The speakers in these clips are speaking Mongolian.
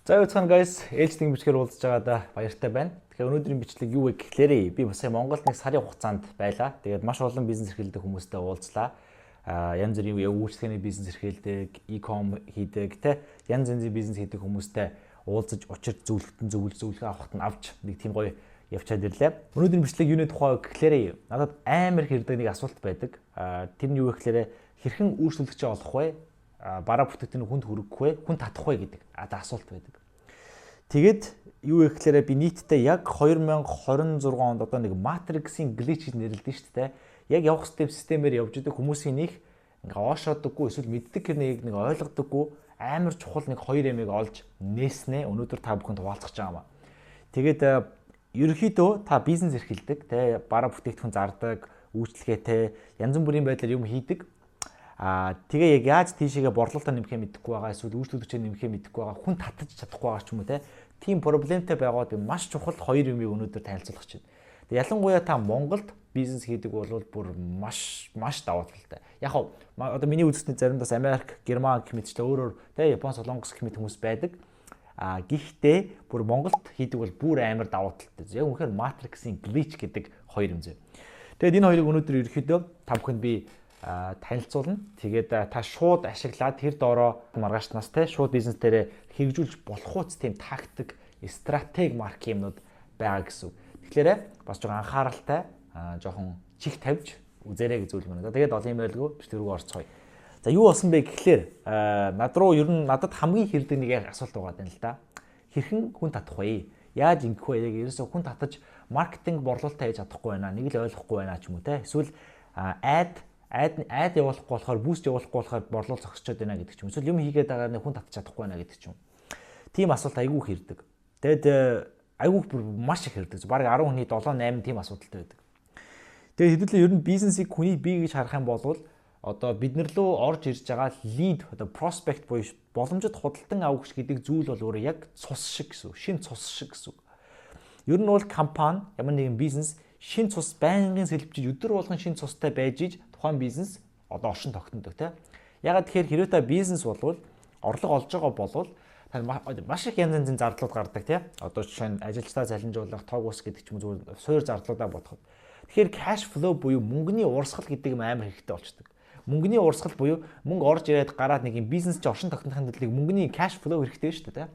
За юуцхан guys, ээлжлэгийн бичлэгээр уулзж байгаадаа баяртай байна. Тэгэхээр өнөөдрийн бичлэг юу вэ гэхлээрээ би бас Монголд нэг сарын хугацаанд байлаа. Тэгээд маш олон бизнес эрхлэлдэг хүмүүстэй уулзлаа. Янз бүрийн үйлчлэгээний бизнес эрхэлдэг, e-com хийдэг, тэ янз янзын бизнес хийдэг хүмүүстэй уулзаж учир зөвлөгөө авахт нь авч нэг тийм гоё явчаад ирлээ. Өнөөдрийн бичлэг юуны тухай гэхлээрээ надад амар хэрдэг нэг асуулт байдаг. Тэр нь юу вэ гэхлээрээ хэрхэн үйлчлүүлэгч олох вэ? Бараа бүтээгдэхүүн хүнд хүргэх вэ? Хүн татах вэ гэдэг асуулт байдаг. Тэгээд юу вэ гэхээр би нийтдээ яг 2026 онд одоо нэг матриксийн глич гэж нэрлэдэг шүү дээ. Яг явах системээр явж идэг хүмүүсийн нэг ингээ оошоодаггүй эсвэл мэддэг хэрнийг нэг ойлгодоггүй амар чухал нэг 2 ямиг олж нээснэ. Өнөөдөр та бүхэнд хуваалцах гэж байгаа юм. Тэгээд ерөнхийдөө та бизнес эрхэлдэг, тэ бараа бүтээгдэхүүн зардаг, үйлчлэгээтэй янз бүрийн байдлаар юм хийдэг. Тэгээ яг яаж тийшээгээ борлуулалтаа нэмэхээ мэдэхгүй байгаа эсвэл үйлчлүүлэгчээ нэмэхээ мэдэхгүй байгаа хүн татаж чадахгүй байгаа ч юм уу те тийм проблемтэй байгаад маш чухал хоёр юмыг өнөөдөр танилцуулах чинь. Тэгээ ялангуяа та Монголд бизнес хийдэг бол бүр маш даваа талтай. Яг одоо миний үзэсгэлэнт заримдаас Америк, Герман гэх мэт ч өөрөөр те Япон, Солонгос гэх мэт хүмүүс байдаг. Гэхдээ бүр Монголд хийдэг бол бүр амар даваа талтай. Яг үнэхээр матриксийн глич гэдэг хоёр юм зөө. Тэгээд энэ хоёрыг өнөөдөр ерөөхдөө та бүхэнд би танилцуулна. Тэгээд та шууд ашиглаад тэр доороо маргаашнаас те шууд бизнес дээрээ хэрэгжүүлж болох үс тийм тактик, стратеги марк юмнууд байгаа гэсэн. Тэгэхээр бас жоохон анхааралтай, жоохон чих тавьж үзээрэй гэж зөвлөмөр. Тэгээд олон юм байлгүй биш тэрүүг орцгоё. За юу болсон бэ гэхлээр надад хамгийн хэрдэг нэг асуулт байгаа юм л да. Хэрхэн хүн татах вэ? Яаж ингэх вэ? Яг ерөөсөө хүн татаж маркетинг борлуулалтаа хийж чадахгүй байна. Нэг л ойлгохгүй байна ч юм уу те. Эсвэл ad явуулахгүй болохоор буст явуулахгүй болохоор борлуул зогсчод байна гэдэг ч юм. Эсвэл юм хийгээд байгаа нэг хүн татчих чадахгүй байна гэдэг ч юм. Тийм асуулт айгүй хэрдэг. Тэгэд айгүй маш их хэрдэг. Бараг 10 хүний 7-8 тийм асуудалтай байдаг. Тэгээд хэдүүлээ ер нь бизнесийг хүний бий гэж харах юм бол одоо биднэр лөө орж ирж байгаа лид одоо проспект буюу боломжит худалдан авахч гэдэг зүйл бол өөрөө яг цус шиг гэсэн. Шинэ цус шиг гэсэн. Ер нь бол компани ямар нэгэн бизнес шинэ цус байнгын сэлбчиж өдөр болгон шинэ цустай байж иж тухайн бизнес одоо оршин тогтнодог тийм. Ягаад тэгэхээр хэрвээ та бизнес болвол орлого олж байгаа болвол маш их янз янзын зардлууд гардаг тийм. Одоо жишээ нь ажилчдаа залинжуулах, тоог ус гэдэг ч юм уу суур зардлуудаа бодоход. Тэгэхээр cash flow буюу мөнгөний урсгал гэдэг юм амар хэрэгтэй болчдөг. Мөнгөний урсгал буюу мөнгө орж ирээд гараад нэг юм бизнес чи оршин тогтнохын тулд мөнгөний cash flow хэрэгтэй шүү дээ тийм.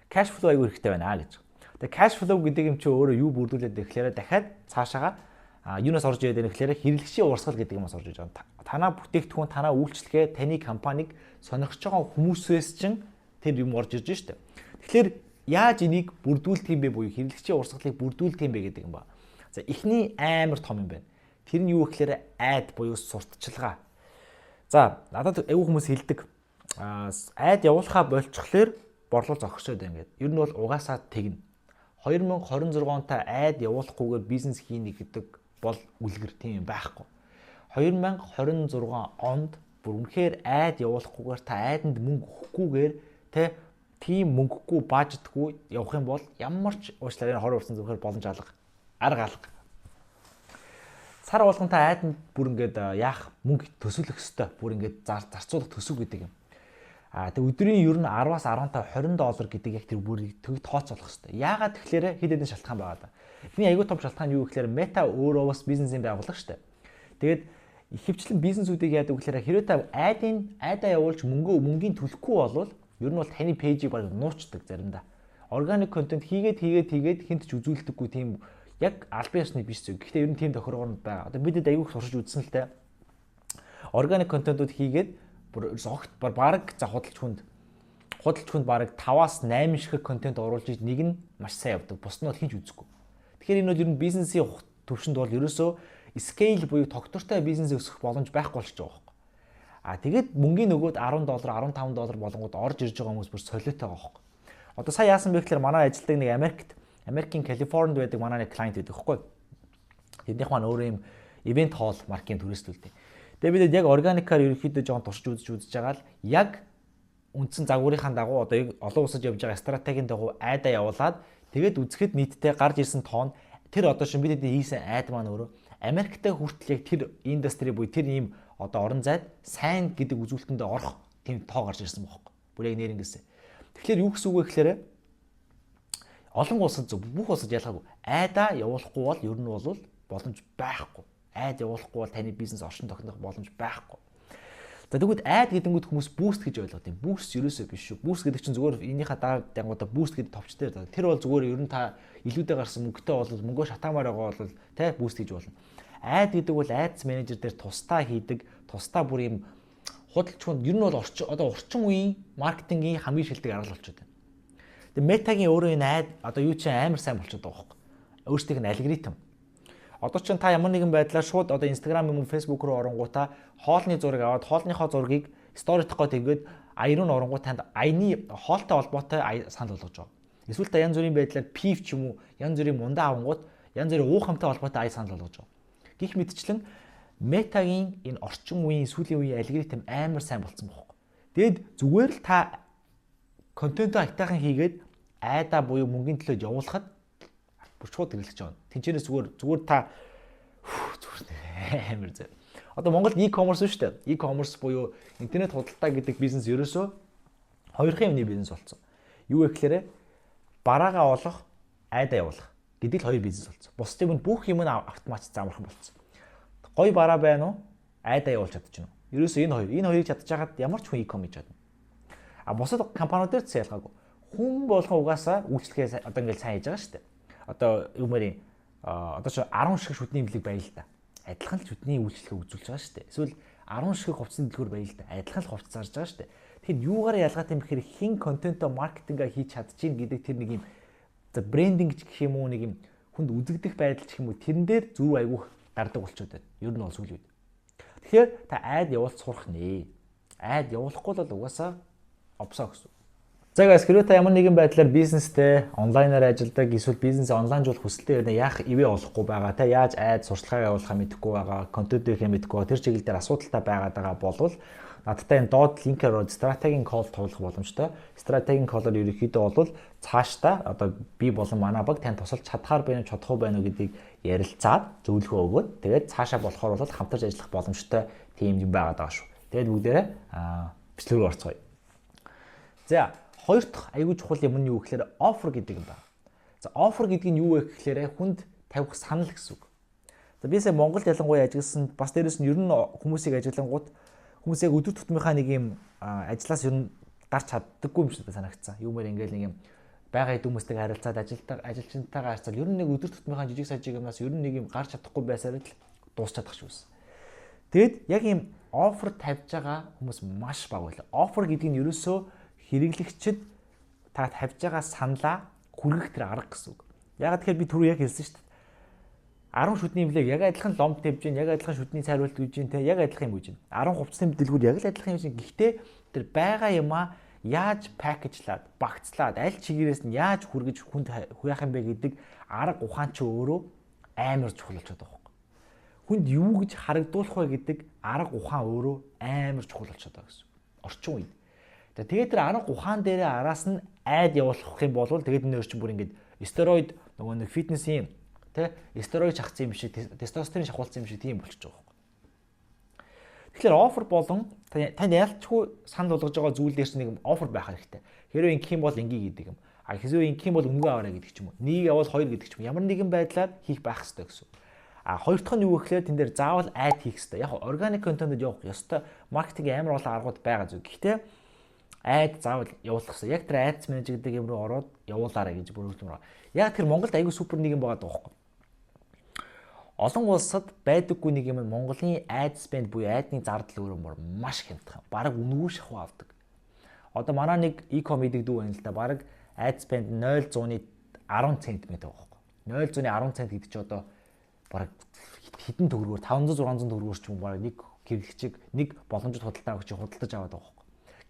Cash flow аягүй хэрэгтэй байна гэж. Тэгээ cash flow гэдэг юм чи өөрөө юу бүрдүүлээд ирэхлээр дахиад цаашаага юунаас орж ирээд ирэхлээр хэрэглэгчийн урсгал гэдэг юмас орж иж байгаа. Танаа бүтээгдэхүүн, танаа үйлчлэгээ, таны компаниг сонирхож байгаа хүмүүсээс чинь тэр юм орж ирж штэ. Тэгэхээр яаж энийг бүрдүүлдэг юм бэ буюу хэрэглэгчийн урсгалыг бүрдүүлдэг юм бэ гэдэг юм ба. За эхний амар том юм байна. Тэр нь юу гэхээр ad буюу сурталчилгаа. За надад айгүй хүмүүс хэлдэг. Ad явуулахаа болчихлоор борлуул зогсчод байна гэдэг. Ер нь бол угаасаа тэгнэ. 2026 онд та ad явуулахгүйгээр бизнес хийнэ гэдэг бол үлгэр тийм юм байхгүй. 2026 онд бүр үнэхээр ad явуулахгүйгээр та ad-нд мөнгө өгөхгүйгээр тийм мөнгөгүй бажтгүй явах юм бол ямар ч уучлаарай 20% зөвхөн боломж арга алга. Сар болгон та ad-нд бүр ингээд яах мөнгө төсөөлөх ёстой. Бүр ингээд зарцуулах төсөв гэдэг юм. Тэг өдрийн ер нь 10-аас 15 $20 гэдэг яг тэр бүрийг тооцоолох хэрэгтэй. Яагаад тэгэхээр хэд хэдэн шалтгаан байгаа даа. Эхний аюул том шалтгаан юу гэхээр мета өөрөө бас бизнесийн байгууллага шүү дээ. Тэгээд ихэвчлэн бизнесүүдийг яадаг гэхээр хэрвээ та адаа явуулж мөнгөний төлөхгүй болвол ер нь бол таны пэйжийг баг нуучдаг заримдаа. Органик контент хийгээд хинт ч үзүүлдэггүй тийм яг албан ёсны биш зүйл. Гэхдээ ер нь тийм тохиолдолд байгаа. Одоо бидэд аюул сурч үзсэн л дээ. Органик контентууд хийгээд огт бараг за худалч хүнд бараг 5-аас 8 шиг контент оруулж нэг нь маш сайн явдаг. Бус нь бол хинч үзэхгүй. Тэгэхээр энэ бол ер нь бизнесийн төвшөнд бол ерөөсөө scale буюу тогтвортой бизнес өсгөх боломж байхгүй болчихж байгаа байхгүй. Тэгээд мөнгөний нөгөөд $10, $15 болонгууд орж ирж байгаа хүмүүс бүр солиотой байгаа байхгүй. Одоо сая яасан бэ гэхээр манай ажилтдаг нэг Америкийн Калифорнид байдаг манай нэг клиент байдаг байхгүй. Тэднийх маань өөрөө юм ивент холл маркийн төрөөслөлтэй. Тэгээд бид яг органикаар ерөнхийдөө жоохон туршиж үзэж байгаа л яг үндсэн загварынхаа дагуу одоо яг олон улсад явж байгаа стратегийн дагуу айда явуулаад тэгээд үзэхэд нийтдээ гарч ирсэн тоон тэр одоо шин бид хийсэн айд маань өөрөө Америктэй хүртэл яг тэр индастри буюу тэр ийм одоо орон зайд сайн гэдэг үзүүлэлтэндээ орох тийм тоо гарч ирсэн байхгүй. Бүр яг нэр ингэсэн. Тэгэхээр юу гэсэн үг вэ гэхээр олон улсад бүх улсад ялгаагүй айдаа явуулахгүй бол ер нь бол боломж байхгүй. Айд явуулахгүй бол таны бизнес оршин тогтнох боломж байхгүй. За тэгвэл айд гэдэнгүүт хүмүүс boost гэж ойлгоод юм. Boost ерөөсөө биш шүү. Boost гэдэг чинь зүгээр энийхээ дараа дангуудаа boost гэдэг товчтой байдаг. Тэр бол зүгээр ер нь та илүүдээ гарсан мөнгөтэй бол мөнгөө шатаамаар байгаа бол тэ boost гэж болно. Айд гэдэг бол айдс менежер дээр тусдаа хийдэг, тусдаа бүр юм худалчгүй ер нь бол орчин үеийн маркетингийн хамгийн шилдэг арга болчиход байна. Тэгээ метагийн өөрөө энэ айд одоо юу ч амар сайн болчиход байгаа байхгүй. Өөрсдийнх нь алгоритм. Одоо ч та ямар нэгэн байдлаар шууд одоо Instagram юм уу Facebook руу оронгуудаа хоолны зураг аваад хоолныхоо зургийг сторитох гээд тэгээд аяр нь оронгууд танд аяны хоолтой холбоотой санал болгож байгаа. Эсвэл та янз бүрийн байдлаар пив ч юм уу янз бүрийн мундаа авангууд янз бүрийн уухамтай холбоотой ая санал болгож байгаа. Гэх мэтчлэн метагийн энэ орчин үеийн сүүлийн үеийн алгоритм амар сайн болцсон байхгүй. Тэгэд зүгээр л та контент айтайхан хийгээд айда буюу мөнгөний төлөө явуулахад шууд хэрэглэж байгаа. Тинчнээс зүгээр та зүгээр амар зэ. Одоо Монголд e-commerce шүү дээ. E-commerce буюу интернет худалдаа гэдэг бизнес ерөөсөө хоёрхан юмны бизнес болсон. Юу вэ гэхээр бараагаа олох, айдаа явуулах гэдэг л хоёр бизнес болсон. Бусдын бүх юм нь автомат замархан болсон. Гой бараа байна уу? Айдаа явуулж чадчихна уу? Ерөөсөө энэ хоёрыг чадчихагаад ямар ч хүн e-com хийж чадна. А бусад компаниудаар ч ялгаагүй. Хүн болгон угаасаа үйлчлэгээ одоо ингээл сайн хийж байгаа шүү дээ. Одоо юмэрийн одоо ч 10 шиг шүтний имлэг байл л да. Адилхан л шүтний үйлчлэгээ үзүүлж байгаа шүү дээ. Эсвэл 10 шиг хувцсны дэлгүүр байл л да. Адилхан л хувцс зарж байгаа шүү дээ. Тэгэхээр юугаар ялгаатай юм бэхээр хин контентоо маркетингаа хийж чадчихин гэдэг тэр нэг юм за брендинг гэх юм уу нэг юм хүнд үзэгдэх байдал гэх юм уу тэрэн дээр зүрх айгүйх дардаг болчиход байна. Ер нь бол сүүл үед. Тэгэхээр та айд явуулж сурах нэ. Айд явуулахгүй бол угаасаа обсоо гэсэн. За guys, хэрвээ та ямар нэгэн байдлаар бизнестэй онлайнаар ажилладаг эсвэл бизнесээ онлайнжуулах хүсэлтэй байна яах ивэ олохгүй байгаа та яаж айд сурчлагаа явуулахаа мэдэхгүй байгаа контент хийхээ мэдэхгүй байгаа тэр чиглэл дээр асуудалтай байгаа болвол надтай энэ доод линкээр стратегийн кол тоглох боломжтой. Стратегийн колоор ерөнхийдөө бол цаашдаа одоо би болон манай баг тань тусалж чадхаар байна уу чадахгүй байна уу гэдгийг ярилцаад зөвлөгөө өгөөд тэгээд цаашаа болохоор бол хамтарч ажиллах боломжтой тийм юм байгаад байгаа шүү. Тэгээд бүгдээрээ бичлэг рүү орцгоё. За хоёр дахь аягүй чухал юм нь юу гэхээр offer гэдэг юм байна. За offer гэдэг нь юу вэ гэхээр хүнд тавих санал гэсэн үг. За би сая Монголд ялангуяа ажилласан бас дээрэс нь ер нь хүмүүсийг ажиллангууд хүмүүс яг өдөр тутмынхаа нэг юм ажлаас ер нь гарч чаддаггүй юм шиг санагдсан. Юмэр ингээл нэг юм байгаа хэд хүмүүстэйг харилцаад ажилчнтайгаа харьцаад ер нь нэг өдөр тутмынхаа жижиг сажиг юмнаас ер нь нэг юм гарч чадахгүй байсаар л дуусчихдаг шүү. Тэгэд яг юм offer тавьж байгаа хүмүүс маш бага байлаа. Offer гэдэг нь ерөөсөө хэрэглэгчд та тавьж байгаа саналаа хүргэх тэр арга гэсэн үг. Яг тэгэхээр би түрүү яг хэлсэн шүү дээ. 10 шүтний имлэг яг адилхан ломб тавьж гин, яг адилхан шүтний цайруулт гэж гин, яг адилхан юм гэж гин. 10 хувцсны дэлгүүр яг л адилхан юм шиг. Гэхдээ тэр байгаа юмаа яаж пакэжлаад, багцлаад, аль чигээрээс нь яаж хүргэж хүнд хуяах юм бэ гэдэг арга ухаан чи өөрөө амар чухал болчиход байгаа юм. Хүнд юу гэж харагдуулах вэ гэдэг арга ухаан өөрөө амар чухал болчиход байгаа гэсэн. Орчин үед. За тэгээд тэр арга ухаан дээрээ араас нь айд явуулах юм бол тэгээд энэ өрчин бүр ингээд стероид нөгөө нэг фитнесийн тэ стероид шахацсан юм шиг тестостерон шахуулсан юм шиг тийм болчихж байгаа юм. Тэгэхээр офер болон танд ялчгүй санал болгож байгаа зүйл дээр чинь нэг офер байх хэрэгтэй. Хэрвээ ингэх юм бол ингээ гэдэг юм. А хэрвээ ингэх юм бол өнгөө аваарай гэдэг ч юм уу. Нэг явал хоёр гэдэг ч юм. Ямар нэгэн байдлаар хийх байх хэрэгтэй гэсэн. А хоёр дахь нь юу гэхээр тэн дээр заавал айд хийх хэрэгтэй. Яг органик контентэд явах ёстой маркетинг амар олон аргууд байгаа зүг. Гэхдээ айд заавал явуулах хэрэгтэй. Яг тэр айдс менежер гэдэг юм руу ороод явуулаарай гэж бүр хэлмээр байна. Яг тэр Монголд аягүй супер нэг юм байгаа даахгүй. Олон улсад байдаггүй нэг юм Монголын айд спенд буюу айдны зардал өөрөө маш хямдхан. Бараг үнэгүй шахуу авдаг. Одоо манай нэг e-com хийдэг дүү байна л да. Бараг айд спенд 0.10 цент байдаг байхгүй. 0.10 цент гэдэг чи одоо бараг хэдэн төгрөгөөр 500-600 төгрөгөөр ч юм бараг нэг хэрэглэгчийг нэг боломжит худалдаа өгч худалдаж аваад байгаа байхгүй.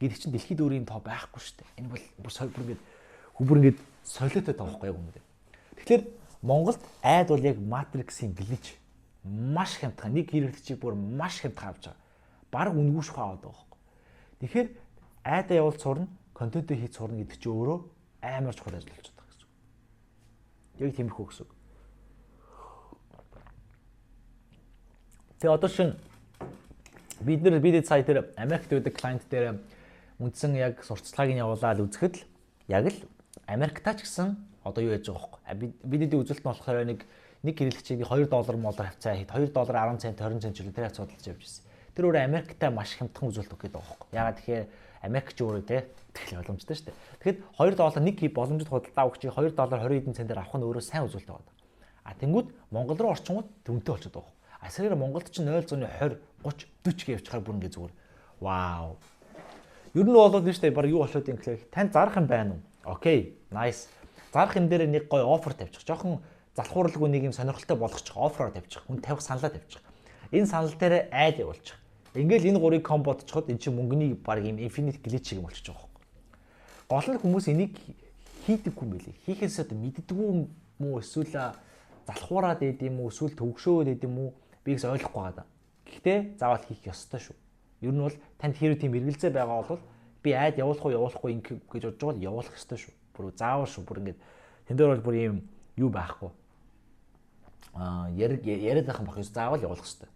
Гэвч чинь дэлхийд өөрийн тоо байхгүй шүү дээ. Энэ бол бүр ингээд солиотой тоо байхгүй яг үнэндээ. Тэгэхээр Монголд айд бол яг матриксийн глич маш хямдхан нэг хэрэглэгчийг бүр маш хямдхан авч байгаа. Бараг үнэгүй шахаа аваад байгаа байхгүй. Тэгэхээр айдаа явуулж сурна, контентөө хийж сурна гэдэг чинь өөрөө амар чухал ажил болж байгаа гэсэн үг. Яг тиймэрхүү гэсэн үг. Тэгээ одоо шин бид сайт дээр Америкт байдаг клиент дээр үндсэн яг сурталчлагыг явуулаад үзэхэд л яг л Америктаа ч гэсэн одоо юу яаж байгаа байхгүй. Бидний үзэлт нь болохоор нэг гэрэлтчийг $2 молоор хавцаа хэд $2 10 цент 20 цент ч тэр хавцаа судалж явж байсан. Тэр өөрөө Америктай маш хямдхан үзүүлэлт өгөх гэдэг байгаа байхгүй. Ягаад тэгэхээр Америкч өөрөө тэгэл боломжтой шүү дээ. Тэгэхэд $2 нэг боломжит худалдаа авах чинь $2 20 хэдэн центээр авах нь өөрөө сайн үзүүлэлт байгаа. А тэнгууд Монгол руу орчингууд төвөнтэй болчиход байгаа. А саягаар Монголд чинь 0.20 30 40 гэж явчихаар бүр ингэ зүгээр. Вау. Ер нь болоод нь шүү дээ баг юу болоод юм гэхээр тань зарах юм байна уу? Окей, nice. Зарах юм дээр нэг гоё офер тавьчих. Жохон залхууралгүй нэг юм сонирхолтой болгочих, оффероор тавьчих. Хүн тавих саналаа тавьчих. Энэ санал дээр айл явуулчих. Ингээл энэ гурыг комботчход эн чинь мөнгөний баг юм infinite glitch юм болчихж байгаа юм. Гол нь хүмүүс энийг хийдэггүй мэлээ. Хийхээс одоо мэддэггүй мүү эсвэл залхуураад байд юм уу эсвэл төгшөөд байд юм уу би ихс ойлгохгүй байгаа. Гэхдээ заавал хийх ёстой шүү. Ер нь бол танд хэрэг тийм эргэлзээ байгаа бол би айд явуулахгүй ингэ гэж бодож байгаа бол явуулах ёстой шүү. Бүр заавал шүү. Бүр ингэ тэн дээр бол бүр юм юу байхгүй. Яриад байх юм бах ёс заавал явуулах ёстой.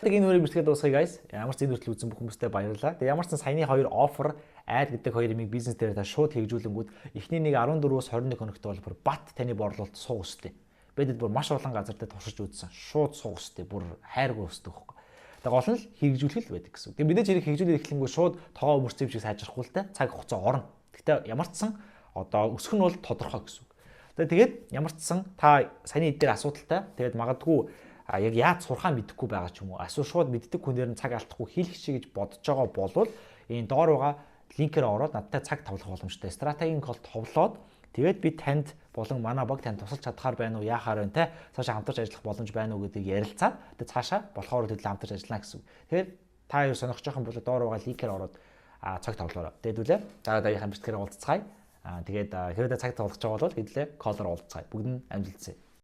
Энэ үрийг бичгээд дуусгая guys. Ямар ч зэн хүртэл үзсэн бүх хүмүүстээ баярлалаа. Тэгээ ямар ч саяны хоёр offer add гэдэг хоёр юмыг бизнес дээр та шууд хэрэгжүүлэнгүүд эхний нэг 14-өөс 21 хоногт бол бүр бат таны борлуулалт суух өстэй. Бидэд бүр маш олон газар дээр туршиж үзсэн. Шууд суух өстэй. Бүр хайргүй өсдөг хөхгүй. Тэгээ гол нь хэрэгжүүлэх л байдаг гэсэн. Тэгээ мэдээж хэрэг хэрэгжүүлэх эхлэнгүү шууд тоогоо өмөрцөв шиг сайжрахгүй л цаг хугацаа орно. Гэхдээ ямар ч сан одоо өсөх нь бол тодорхой гэсэн. Тэгээд ямар ч сан та саяны эдгээр асуудалтай. Тэгээд магадгүй яг яаж сурхаа мэдэхгүй байгаа ч юм уу. Асуу шууд мэддэг хүнээр нь цаг алдахгүй хийх шиг гэж бодож байгаа болвол энэ доор байгаа линкээр ороод надтай цаг тавлах боломжтой. Стратегийн код товлоод тэгээд би танд болон манай баг танд тусалж чадхаар байна уу, яахаар байна те. Цаашаа хамтарч ажиллах боломж байна уу гэдгийг ярилцаад тэгээд цаашаа болохоор төлөө хамтарч ажиллана гэсэн. Тэгэхээр та юу сонирхож байгаа юм бол доор байгаа линкээр ороод цаг тавлаарай. Тэгээд үлээ дараа дараагийн хамтлагаар уулзцгаая. Тэгээд хэрвээ цаг тавлах гэж байгаа бол хэдлээ колоор уулзцгаая. Бүгд нь амжилтсаа.